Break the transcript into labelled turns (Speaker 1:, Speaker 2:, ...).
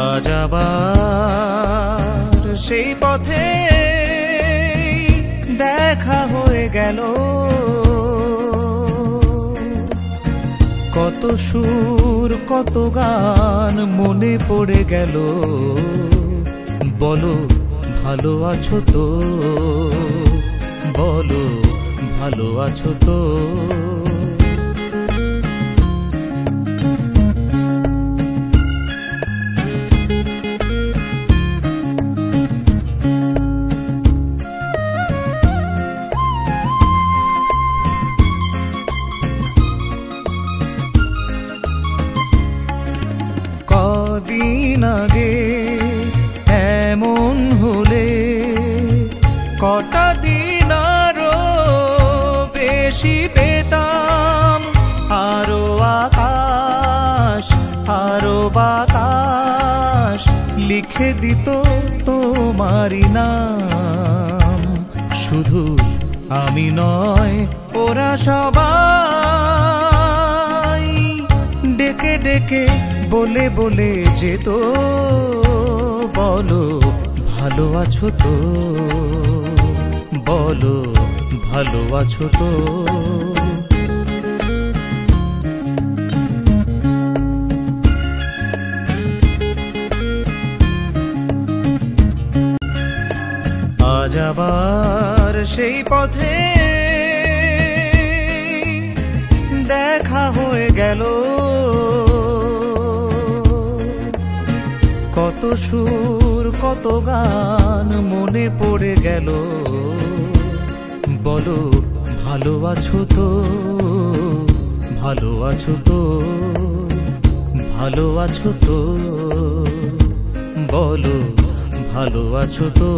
Speaker 1: আজ আবার সেই পথে দেখা হয়ে গেল, কত সুর কত গান মনে পড়ে গেল। বলো ভালো আছো তো, বলো ভালো আছো তো। কদিন আগে এমন হলে কটা দিন আরো বেশি পেতাম, আরো আকাশ আরো বাতাস লিখে দিত তোমারই নাম। শুধু আমি নয় ওরা সবাই ডেকে ডেকে বলে বলে যেত, বলো ভালো আছো তো, বলো ভালো আছো তো। আজ আবার সেই পথে দেখা হয়ে গেল, কত সুর কত গান মনে পড়ে গেল। বলো ভালো আছো তো, ভালো আছো তো, ভালো আছো তো, বলো ভালো আছো তো।